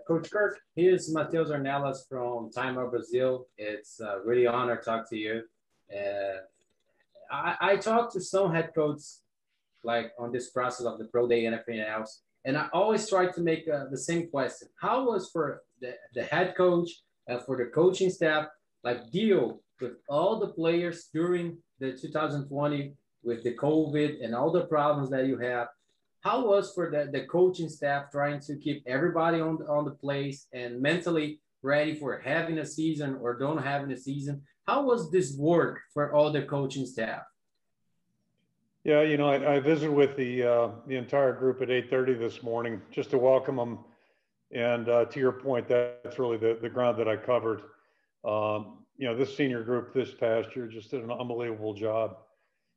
Coach Kirk, here's Matheus Ornelas from Time of Brazil. It's really an honor to talk to you. Uh, I talked to some head coaches like on this process of the pro day and everything else, and I always try to make the same question: how was for the head coach for the coaching staff like deal with all the players during the 2020 with the COVID and all the problems that you have? How was for the coaching staff trying to keep everybody on the place and mentally ready for having a season or don't having a season? How was this work for all the coaching staff? Yeah, I visited with the entire group at 8:30 this morning just to welcome them. And to your point, that's really the ground that I covered. This senior group this past year just did an unbelievable job.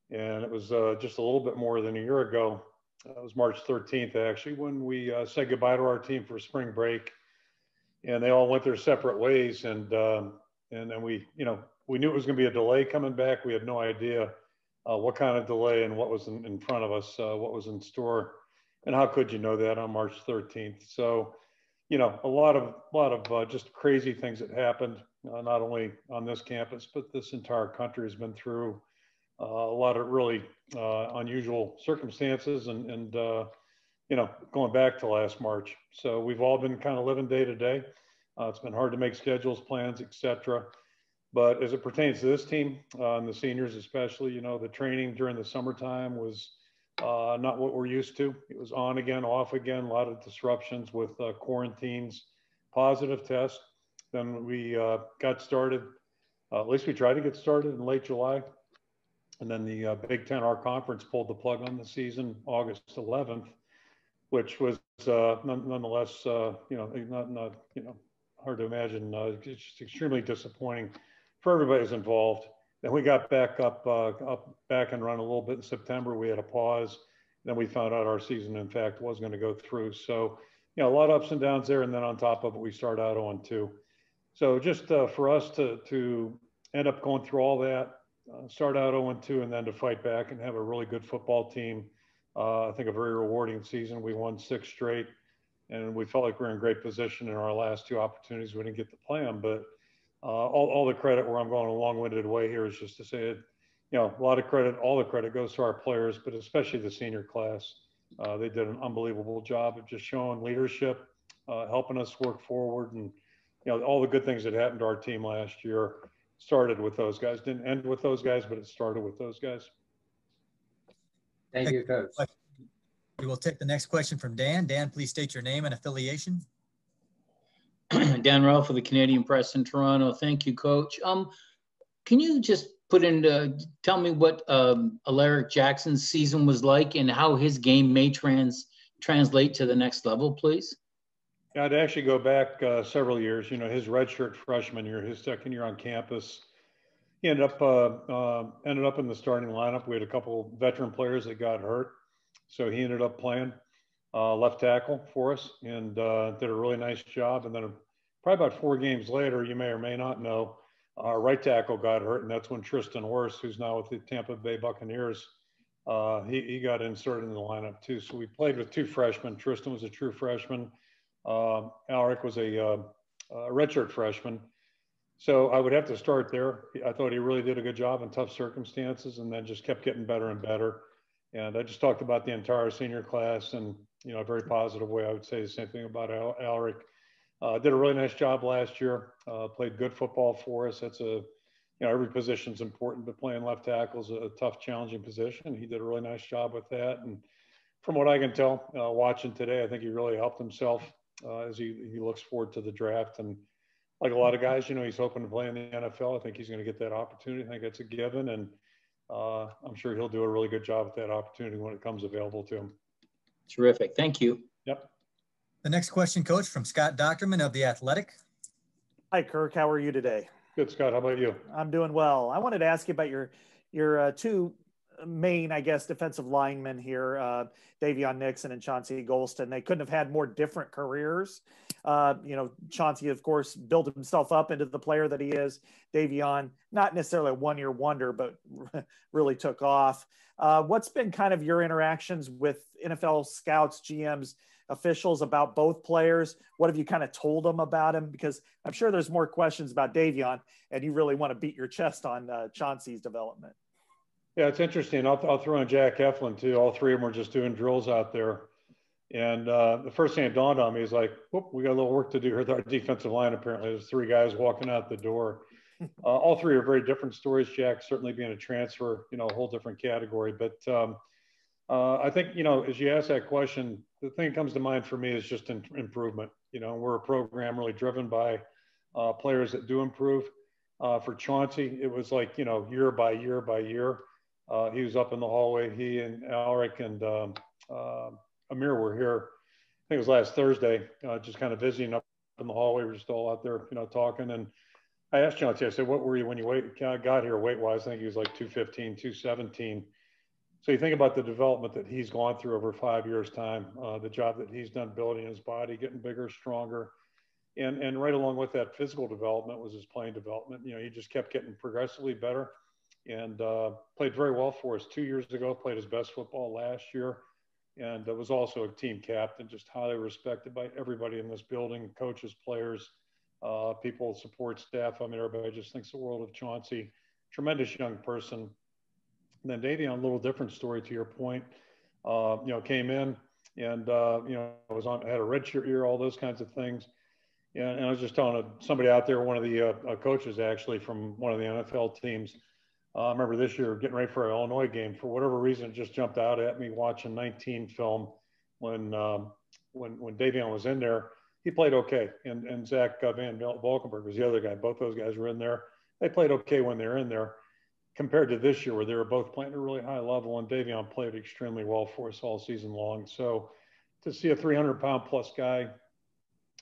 And it was just a little bit more than a year ago. It was March 13th, actually, when we said goodbye to our team for spring break. And they all went their separate ways. And then we knew it was going to be a delay coming back. We had no idea what kind of delay and what was in front of us, what was in store. And how could you know that on March 13th? So, a lot of just crazy things that happened, not only on this campus, but this entire country has been through a lot of really unusual circumstances and going back to last March. So we've all been kind of living day to day. It's been hard to make schedules, plans, etc. But as it pertains to this team and the seniors especially, the training during the summertime was not what we're used to. It was on again, off again, a lot of disruptions with quarantines, positive tests. Then we got started, at least we tried to get started in late July. And then the Big Ten, our conference, pulled the plug on the season August 11th, which was nonetheless, not hard to imagine. It's just extremely disappointing for everybody who's involved. Then we got back back and run a little bit in September. We had a pause. Then we found out our season, in fact, was going to go through. So, a lot of ups and downs there. And then on top of it, we start out 0-2. So just for us to end up going through all that, start out 0-2, and then to fight back and have a really good football team. I think a very rewarding season. We won 6 straight, and we felt like we were in great position in our last 2 opportunities. We didn't get to play them, but all the credit, where I'm going a long-winded way here, is just to say it, a lot of credit, all the credit goes to our players, but especially the senior class. They did an unbelievable job of just showing leadership, helping us work forward, and all the good things that happened to our team last year started with those guys. Didn't end with those guys, but it started with those guys. Thank you, Coach. We will take the next question from Dan. Dan, please state your name and affiliation. Dan Ralph of the Canadian Press in Toronto. Thank you, Coach. Can you just tell me what Alaric Jackson's season was like and how his game may translate to the next level, please? I'd actually go back several years. His redshirt freshman year, his second year on campus, he ended up in the starting lineup. We had a couple veteran players that got hurt, so he ended up playing left tackle for us and did a really nice job. And then probably about 4 games later, you may or may not know, our right tackle got hurt, and that's when Tristan Wirfs, who's now with the Tampa Bay Buccaneers, he got inserted in the lineup too. So we played with 2 freshmen. Tristan was a true freshman. Alaric was a redshirt freshman. So I would have to start there. I thought he really did a good job in tough circumstances, and then just kept getting better and better. And I just talked about the entire senior class, and a very positive way. I would say the same thing about Alaric. Did a really nice job last year. Played good football for us. That's every position's important, but playing left tackle is a tough, challenging position. He did a really nice job with that. And from what I can tell, watching today, I think he really helped himself as he looks forward to the draft. And like a lot of guys, he's hoping to play in the NFL. I think he's going to get that opportunity. I think it's a given. And I'm sure he'll do a really good job with that opportunity when it comes available to him. Terrific. Thank you. Yep. The next question, Coach, from Scott Docterman of The Athletic. Hi, Kirk. How are you today? Good, Scott. How about you? I'm doing well. I wanted to ask you about your 2 main, I guess, defensive linemen here, Davion Nixon and Chauncey Golston. They couldn't have had more different careers. Chauncey, of course, built himself up into the player that he is. Davion, not necessarily a one-year wonder, but really took off. What's been kind of your interactions with NFL scouts, GMs, officials about both players? What have you kind of told them about him? Because I'm sure there's more questions about Davion, and you really want to beat your chest on Chauncey's development. Yeah, it's interesting. I'll throw in Jack Eflin too. All three of them were just doing drills out there. And the first thing that dawned on me is like, whoop, we got a little work to do here with our defensive line. Apparently, there's three guys walking out the door. All three are very different stories. Jack certainly being a transfer, a whole different category. But I think, as you ask that question, the thing that comes to mind for me is just improvement. We're a program really driven by players that do improve. For Chauncey, it was like, year by year by year. He was up in the hallway. He and Alric and Amir were here. I think it was last Thursday, just kind of visiting up in the hallway. We were just all out there, talking. And I asked Chauncey, I said, what were you when you got here weight-wise? I think he was like 215, 217. So you think about the development that he's gone through over 5 years' time, the job that he's done building his body, getting bigger, stronger. And right along with that physical development was his playing development. He just kept getting progressively better and played very well for us 2 years ago, played his best football last year. And was also a team captain, just highly respected by everybody in this building, coaches, players, people, support staff. I mean, everybody just thinks the world of Chauncey. Tremendous young person. And then Davion, a little different story to your point. Came in and, had a redshirt year, all those kinds of things. And I was just telling somebody out there, one of the coaches actually from one of the NFL teams, I remember this year getting ready for our Illinois game. For whatever reason, it just jumped out at me watching 19 film when Davion was in there. He played okay, and Zach Van Valkenburg was the other guy. Both those guys were in there. They played okay when they were in there, compared to this year where they were both playing at a really high level, and Davion played extremely well for us all season long. So to see a 300-pound plus guy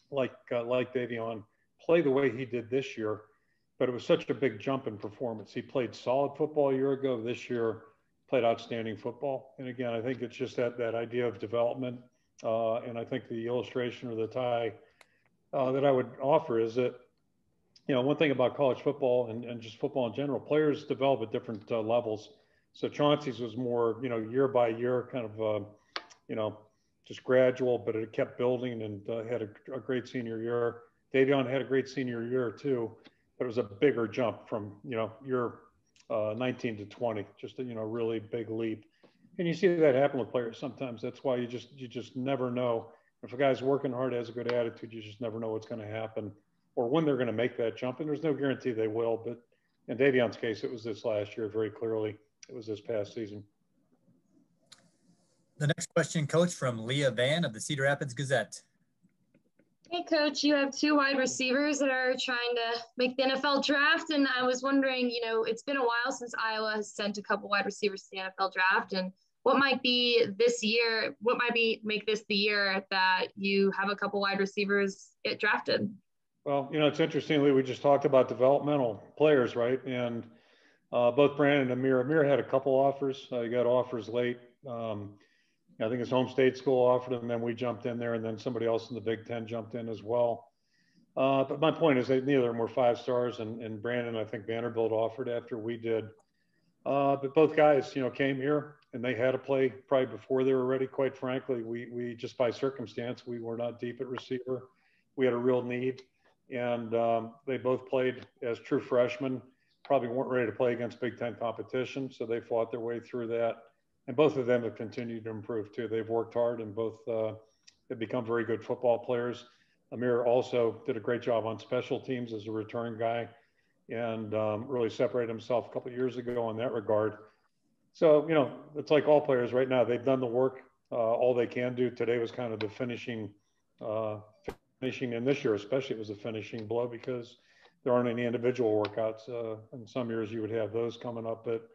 like Davion play the way he did this year. But it was such a big jump in performance. He played solid football a year ago. This year, played outstanding football. And again, I think it's just that idea of development. And I think the illustration or the tie that I would offer is that, one thing about college football and just football in general, players develop at different levels. So Chauncey's was more, year by year, kind of, just gradual, but it kept building and had a great senior year. Davion had a great senior year too. But it was a bigger jump from, year 19 to 20, just a, really big leap. And you see that happen with players sometimes. That's why you just never know. If a guy's working hard, has a good attitude, you just never know what's going to happen or when they're going to make that jump. And there's no guarantee they will. But in Davion's case, it was this last year, very clearly. It was this past season. The next question, Coach, from Leah Van of the Cedar Rapids Gazette. Hey, Coach, you have two wide receivers that are trying to make the NFL draft. And I was wondering, it's been a while since Iowa has sent a couple wide receivers to the NFL draft. And what might be this year, make this the year that you have a couple wide receivers get drafted? Well, it's interesting, Lee, we just talked about developmental players, right? And both Brandon and Amir had a couple offers. He got offers late. I think his home state school offered him, and then we jumped in there, and then somebody else in the Big Ten jumped in as well. But my point is that neither of them were 5 stars, and Brandon, I think Vanderbilt offered after we did. But both guys, came here, and they had to play probably before they were ready, quite frankly. We just by circumstance, we were not deep at receiver. We had a real need, and they both played as true freshmen, probably weren't ready to play against Big Ten competition, so they fought their way through that. And both of them have continued to improve too. They've worked hard and both have become very good football players. Amir also did a great job on special teams as a return guy and really separated himself a couple of years ago in that regard. So, it's like all players right now. They've done the work, all they can do. Today was kind of the finishing, and this year especially it was a finishing blow because there aren't any individual workouts. In some years you would have those coming up, but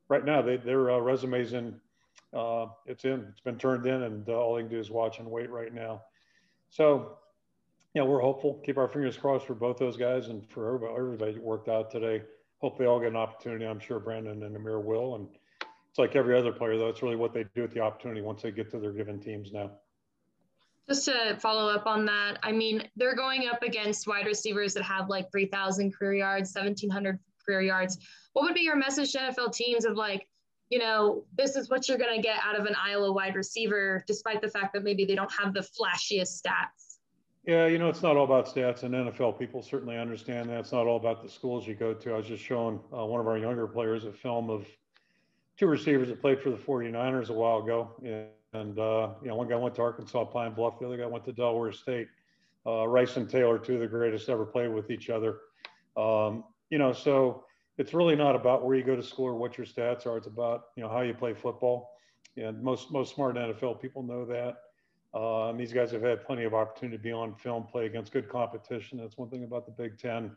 right now, their resume's in. It's been turned in, and all they can do is watch and wait right now. So, we're hopeful. Keep our fingers crossed for both those guys and for everybody that worked out today. Hope they all get an opportunity. I'm sure Brandon and Amir will. And it's like every other player, though. It's really what they do with the opportunity once they get to their given teams now. Just to follow up on that, I mean, they're going up against wide receivers that have like 3,000 career yards, 1,700 career yards. What would be your message to NFL teams of like, you know, this is what you're going to get out of an Iowa wide receiver, despite the fact that maybe they don't have the flashiest stats? Yeah, you know, it's not all about stats, and NFL people certainly understand that. It's not all about the schools you go to. I was just showing one of our younger players a film of two receivers that played for the 49ers a while ago. And you know, one guy went to Arkansas Pine Bluff, the other guy went to Delaware State. Rice and Taylor, two of the greatest ever played with each other. You know, so it's really not about where you go to school or what your stats are. It's about, you know, how you play football. And most smart NFL people know that. And these guys have had plenty of opportunity to be on film, play against good competition. That's one thing about the Big Ten.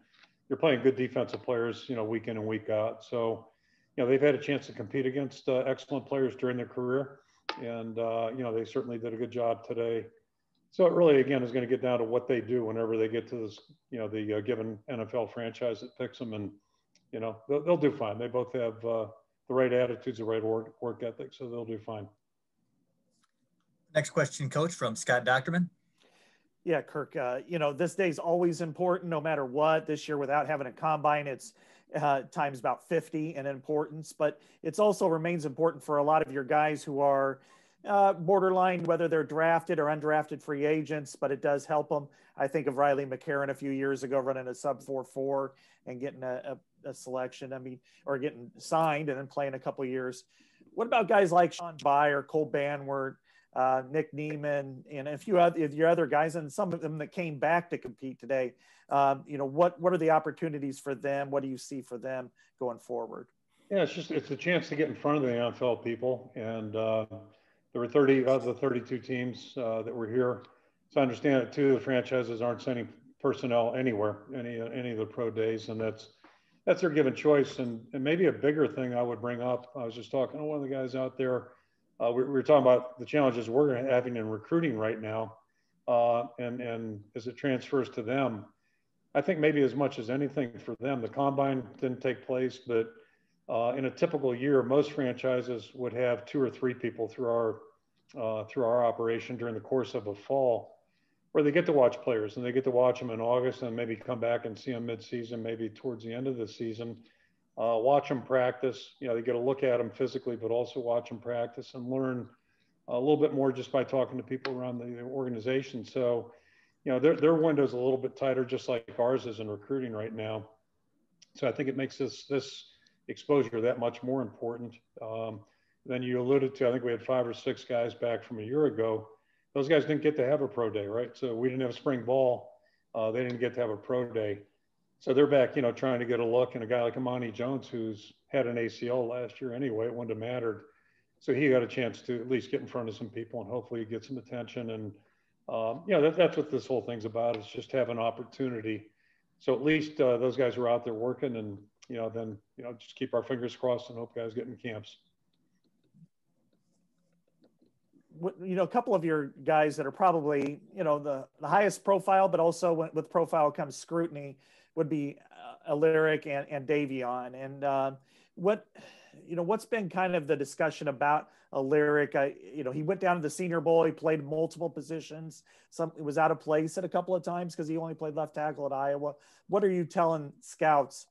You're playing good defensive players, you know, week in and week out. So, you know, they've had a chance to compete against excellent players during their career. And, you know, they certainly did a good job today. So it really, again, is going to get down to what they do whenever they get to this, you know, the given NFL franchise that picks them. And, you know, they'll do fine. They both have the right attitudes, the right work ethic, so they'll do fine. Next question, Coach, from Scott Docterman. Yeah, Kirk, you know, this day's always important no matter what. This year, without having a combine, it's times about 50 in importance, but it's also remains important for a lot of your guys who are borderline, whether they're drafted or undrafted free agents, but it does help them. I think of Riley McCarron a few years ago running a sub 4.4 and getting a selection. I mean, or getting signed and then playing a couple of years. What about guys like Sean Byer, Cole Banwart, Nick Neiman, and a few of your other guys, and some of them that came back to compete today? You know, what are the opportunities for them? What do you see for them going forward? Yeah, it's a chance to get in front of the NFL people. And there were 30 of the 32 teams that were here. So I understand that two of the franchises aren't sending personnel anywhere, any of the pro days, and that's their given choice. And maybe a bigger thing I would bring up, I was just talking to one of the guys out there. We were talking about the challenges we're having in recruiting right now, and as it transfers to them. I think maybe as much as anything for them, the combine didn't take place, but in a typical year, most franchises would have 2 or 3 people through our operation during the course of a fall, where they get to watch players, and they get to watch them in August and maybe come back and see them mid-season, maybe towards the end of the season. Watch them practice. You know, they get a look at them physically, but also watch them practice and learn a little bit more just by talking to people around the organization. So, you know, their window's a little bit tighter, just like ours is in recruiting right now. So I think it makes this exposure that much more important. Then you alluded to, I think we had 5 or 6 guys back from a year ago. Those guys didn't get to have a pro day, right? So we didn't have spring ball. They didn't get to have a pro day. So they're back, you know, trying to get a look. And a guy like Amani Jones, who's had an ACL last year anyway, it wouldn't have mattered. So he got a chance to at least get in front of some people and hopefully get some attention. And, you know, that's what this whole thing's about, is just have an opportunity. So at least those guys are out there working, and, you know, then, you know, just keep our fingers crossed and hope guys get in camps. You know, a couple of your guys that are probably, you know, the highest profile, but also with profile comes scrutiny, would be Alaric and Davion. And what's been kind of the discussion about Alaric? You know, he went down to the Senior Bowl. He played multiple positions. It was out of place at a couple of times because he only played left tackle at Iowa. What are you telling scouts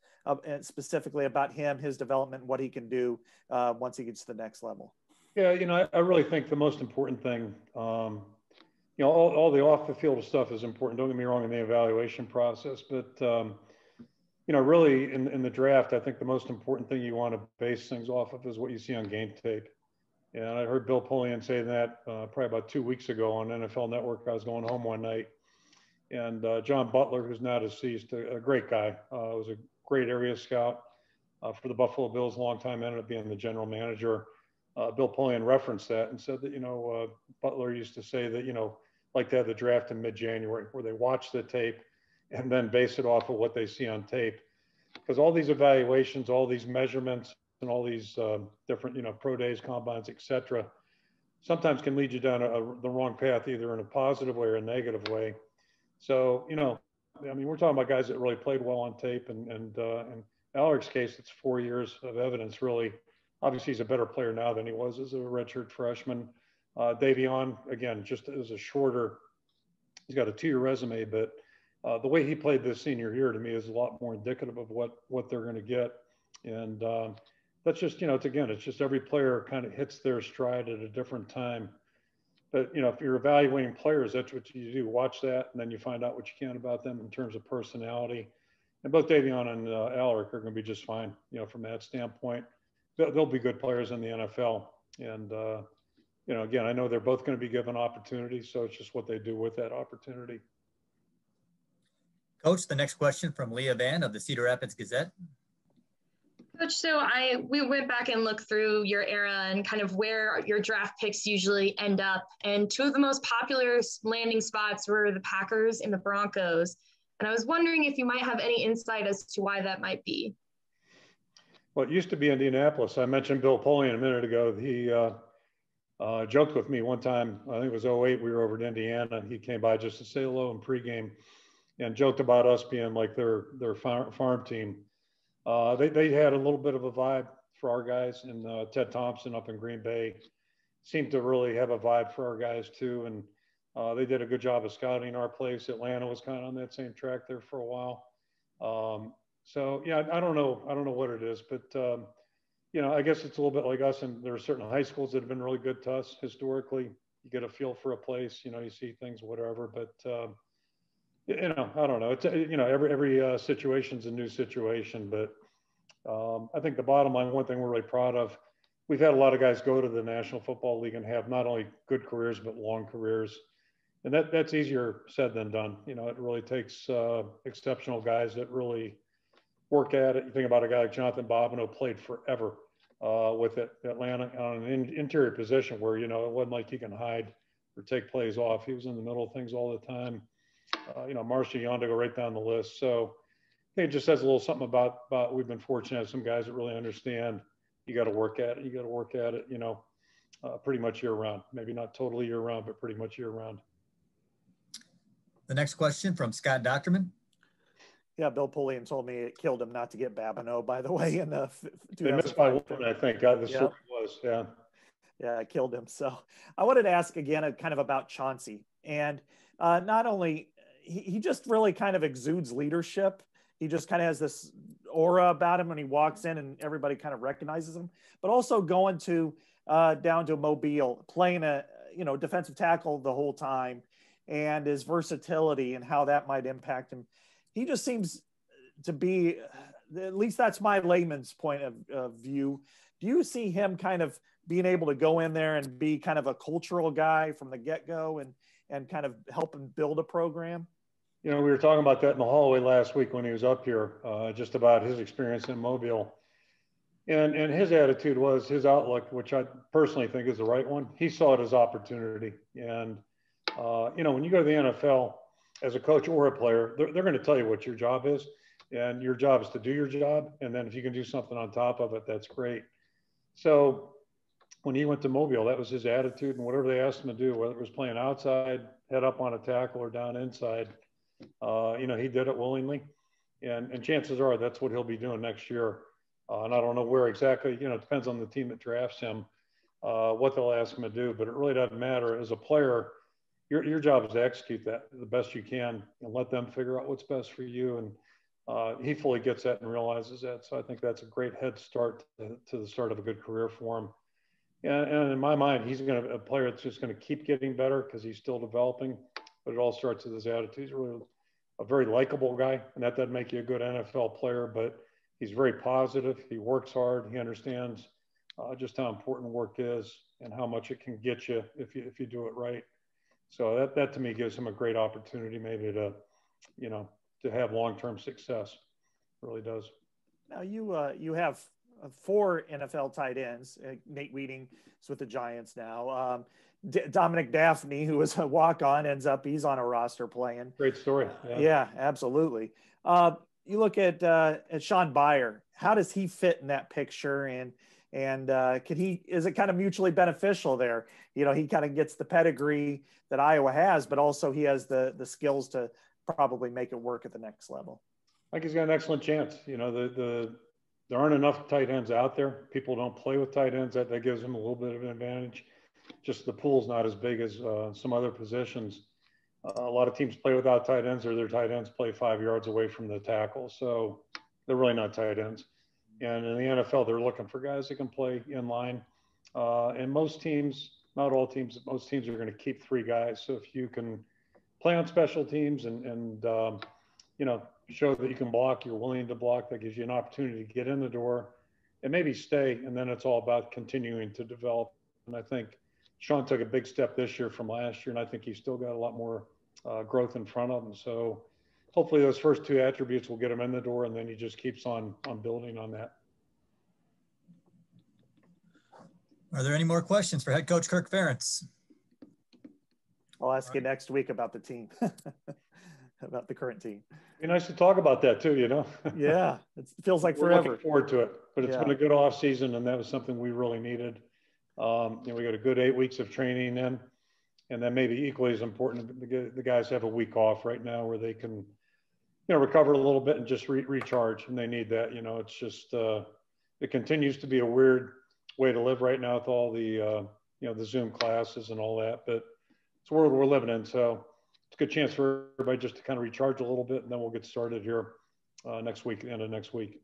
specifically about him, his development, and what he can do once he gets to the next level? Yeah, you know, I really think the most important thing, you know, all the off the field stuff is important. Don't get me wrong in the evaluation process, but, you know, really in the draft, I think the most important thing you want to base things off of is what you see on game tape. And I heard Bill Polian say that probably about 2 weeks ago on NFL Network. I was going home one night, and John Butler, who's now deceased, a great guy, was a great area scout for the Buffalo Bills a long time, ended up being the general manager. Bill Polian referenced that and said that, you know, Butler used to say that, you know, like to have the draft in mid-January, where they watch the tape and then base it off of what they see on tape. Because all these evaluations, all these measurements, and all these different, you know, pro days, combines, et cetera, sometimes can lead you down the wrong path, either in a positive way or a negative way. So, you know, I mean, we're talking about guys that really played well on tape, and in Alaric's case, it's 4 years of evidence, really. Obviously, he's a better player now than he was as a redshirt freshman. Davion, again, just as a shorter, he's got a 2-year resume, but the way he played this senior year to me is a lot more indicative of what they're going to get. And that's just, it's just every player kind of hits their stride at a different time. But, if you're evaluating players, that's what you do. Watch that, and then you find out what you can about them in terms of personality. And both Davion and Alaric are going to be just fine, from that standpoint. They'll be good players in the NFL. And, again, I know they're both going to be given opportunities, so it's just what they do with that opportunity. Coach, the next question from Leah Van of the Cedar Rapids Gazette. Coach, so we went back and looked through your era and kind of where your draft picks usually end up. And two of the most popular landing spots were the Packers and the Broncos. And I was wondering if you might have any insight as to why that might be. Well, it used to be Indianapolis. I mentioned Bill Polian a minute ago. He joked with me one time, I think it was 2008, we were over in Indiana. He came by just to say hello in pregame and joked about us being like their farm team. They had a little bit of a vibe for our guys, and Ted Thompson up in Green Bay seemed to really have a vibe for our guys too. And they did a good job of scouting our place. Atlanta was kind of on that same track there for a while. So yeah, I don't know what it is, but I guess it's a little bit like us. And there are certain high schools that have been really good to us historically. You get a feel for a place, you see things, whatever. But I don't know. It's every situation's a new situation, but I think the bottom line, one thing we're really proud of, we've had a lot of guys go to the National Football League and have not only good careers but long careers, and that's easier said than done. It really takes exceptional guys that really work at it. You think about a guy like Jonathan Bobineau, played forever with Atlanta on an interior position where it wasn't like he can hide or take plays off. He was in the middle of things all the time. Marcia Yonda go right down the list. So I think it just says a little something about we've been fortunate to have some guys that really understand you got to work at it. You got to work at it, pretty much year round. Maybe not totally year round, but pretty much year round. The next question from Scott Docterman. Yeah, Bill Polian told me it killed him not to get Babineau, by the way. In the they missed by one, I think. The story was, yeah. Yeah, it killed him. So I wanted to ask again kind of about Chauncey. And not only, he just really kind of exudes leadership. He just kind of has this aura about him when he walks in and everybody kind of recognizes him, but also going to down to Mobile, playing a, defensive tackle the whole time, and his versatility and how that might impact him. He just seems to be, at least that's my layman's point of view. Do you see him kind of being able to go in there and be kind of a cultural guy from the get-go and kind of help him build a program? We were talking about that in the hallway last week when he was up here, just about his experience in Mobile. And his attitude was, his outlook, which I personally think is the right one. He saw it as opportunity. And, when you go to the NFL as a coach or a player, they're going to tell you what your job is. And your job is to do your job. And then if you can do something on top of it, that's great. So when he went to Mobile, that was his attitude. And whatever they asked him to do, whether it was playing outside, head up on a tackle, or down inside, he did it willingly. And chances are that's what he'll be doing next year. And I don't know where exactly, it depends on the team that drafts him, what they'll ask him to do. But it really doesn't matter. As a player, your job is to execute that the best you can and let them figure out what's best for you. And he fully gets that and realizes that. So I think that's a great head start to the start of a good career for him. And in my mind, he's a player that's just going to keep getting better because he's still developing. But it all starts with his attitude. He's really a very likable guy, and that doesn't make you a good NFL player, but he's very positive. He works hard. He understands just how important work is and how much it can get you if you do it right. So that to me gives him a great opportunity maybe to have long-term success. It really does. Now you have 4 NFL tight ends. Nate Wheating is with the Giants now. Dominic Daphne, who was a walk-on, he's on a roster playing. Great story. Yeah, absolutely. You look at Sean Byer. How does he fit in that picture? And is it kind of mutually beneficial there? He kind of gets the pedigree that Iowa has, but also he has the skills to probably make it work at the next level. I think he's got an excellent chance. There aren't enough tight ends out there. People don't play with tight ends. That gives him a little bit of an advantage. Just the pool's not as big as some other positions. A lot of teams play without tight ends, or their tight ends play 5 yards away from the tackle. So they're really not tight ends. And in the NFL, they're looking for guys that can play in line. And most teams, not all teams, most teams are going to keep 3 guys. So if you can play on special teams and you know, show that you can block, you're willing to block, that gives you an opportunity to get in the door and maybe stay. And then it's all about continuing to develop. And I think Sean took a big step this year from last year, and I think he's still got a lot more growth in front of him. So hopefully those first 2 attributes will get him in the door, and then he just keeps on building on that. Are there any more questions for head coach Kirk Ferentz? I'll ask you next week about the team, about the current team. It'd be nice to talk about that too, you know? Yeah, it feels like We're forever. looking forward to it, but it's Yeah. been a good off season, and that was something we really needed. You know, we got a good 8 weeks of training in, and then maybe equally as important, the guys have a week off right now where they can, you know, recover a little bit and just recharge, and they need that. You know, it's just, it continues to be a weird way to live right now with all the, you know, the Zoom classes and all that, but it's the world we're living in. So it's a good chance for everybody just to kind of recharge a little bit, and then we'll get started here next week, the end of next week.